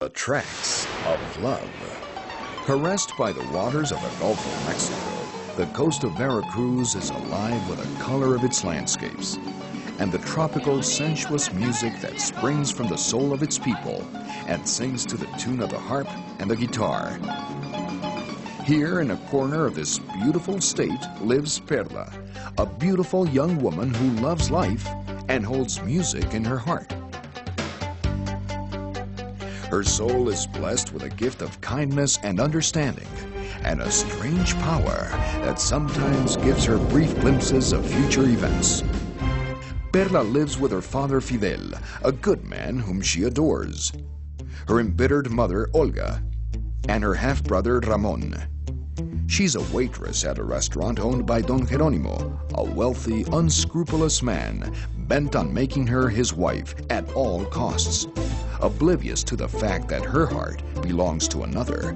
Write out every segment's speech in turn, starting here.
The tracks of love. Caressed by the waters of the Gulf of Mexico, the coast of Veracruz is alive with the color of its landscapes and the tropical, sensuous music that springs from the soul of its people and sings to the tune of the harp and the guitar. Here in a corner of this beautiful state lives Perla, a beautiful young woman who loves life and holds music in her heart. Her soul is blessed with a gift of kindness and understanding, and a strange power that sometimes gives her brief glimpses of future events. Perla lives with her father Fidel, a good man whom she adores, her embittered mother Olga, and her half-brother Ramon. She's a waitress at a restaurant owned by Don Jeronimo, a wealthy, unscrupulous man bent on making her his wife at all costs, oblivious to the fact that her heart belongs to another.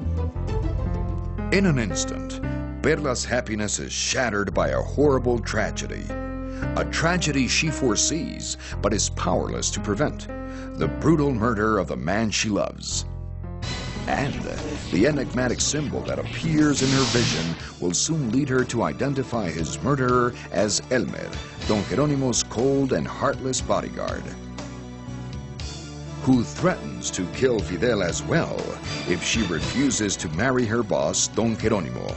In an instant, Perla's happiness is shattered by a horrible tragedy. A tragedy she foresees but is powerless to prevent: the brutal murder of the man she loves. And the enigmatic symbol that appears in her vision will soon lead her to identify his murderer as Elmer, Don Jeronimo's cold and heartless bodyguard, who threatens to kill Fidel as well if she refuses to marry her boss, Don Jeronimo.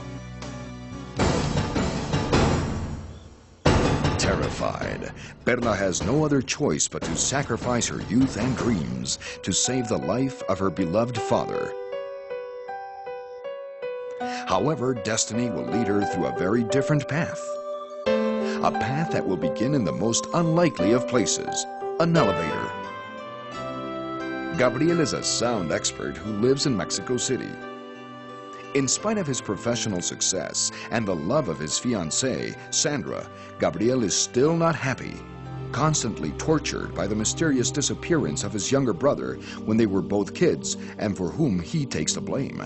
Terrified, Perla has no other choice but to sacrifice her youth and dreams to save the life of her beloved father. However, destiny will lead her through a very different path. A path that will begin in the most unlikely of places, an elevator. Gabriel is a sound expert who lives in Mexico City. In spite of his professional success and the love of his fiancée, Sandra, Gabriel is still not happy, constantly tortured by the mysterious disappearance of his younger brother when they were both kids and for whom he takes the blame.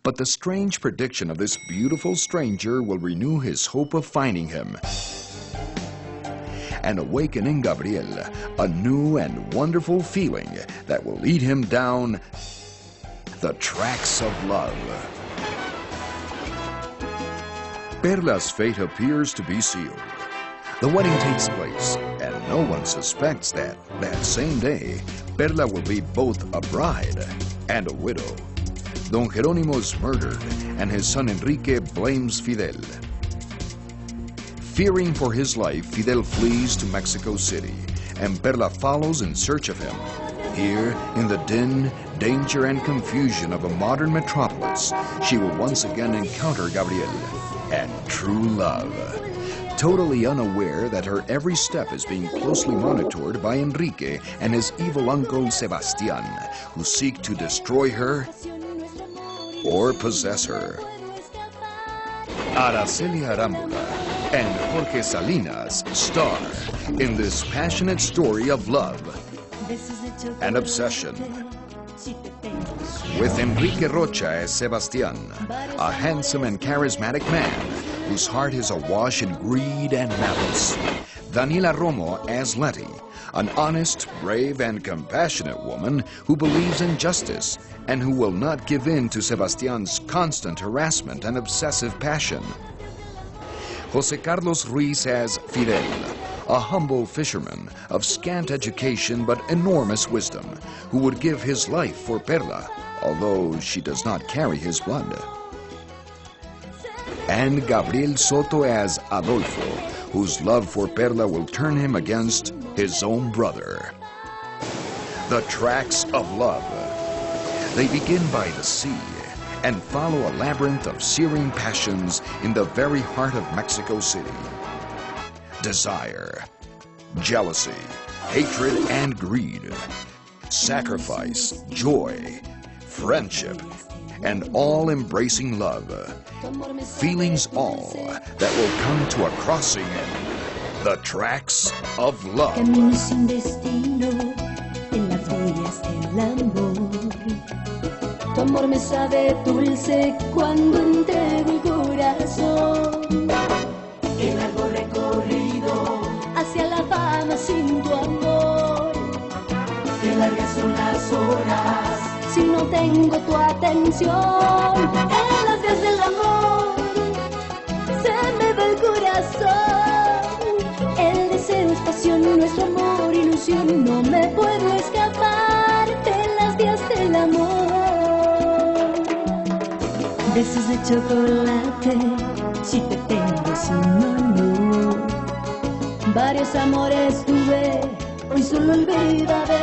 But the strange prediction of this beautiful stranger will renew his hope of finding him and awaken in Gabriel a new and wonderful feeling that will lead him down the tracks of love. Perla's fate appears to be sealed. The wedding takes place, and no one suspects that same day, Perla will be both a bride and a widow. Don Jeronimo is murdered, and his son Enrique blames Fidel. Fearing for his life, Fidel flees to Mexico City, and Perla follows in search of him. Here, in the din, danger, and confusion of a modern metropolis, she will once again encounter Gabriel and true love, totally unaware that her every step is being closely monitored by Enrique and his evil uncle Sebastián, who seek to destroy her or possess her. Araceli Arámbula and Jorge Salinas star in this passionate story of love and obsession. With Enrique Rocha as Sebastián, a handsome and charismatic man whose heart is awash in greed and malice. Daniela Romo as Letty, an honest, brave, and compassionate woman who believes in justice and who will not give in to Sebastián's constant harassment and obsessive passion. José Carlos Ruiz as Fidel, a humble fisherman of scant education but enormous wisdom, who would give his life for Perla, although she does not carry his blood. And Gabriel Soto as Adolfo, whose love for Perla will turn him against his own brother. The tracks of love. They begin by the sea and follow a labyrinth of searing passions in the very heart of Mexico City. Desire, jealousy, hatred, and greed, sacrifice, joy, friendship, and all-embracing love. Feelings all that will come to a crossing in the tracks of love. Camino sin destino en las vías del amor. Tu amor me sabe dulce cuando entrego el corazón. El largo recorrido hacia la fama sin tu amor. qué largas son las horas si no tengo tu atención. En las vías del amor se me va el corazón. El deseo es pasión, nuestro amor ilusión. No me puedo escapar de las vías del amor. Besos de chocolate, si te tengo, si no, no. Varios amores tuve, hoy solo olvídate.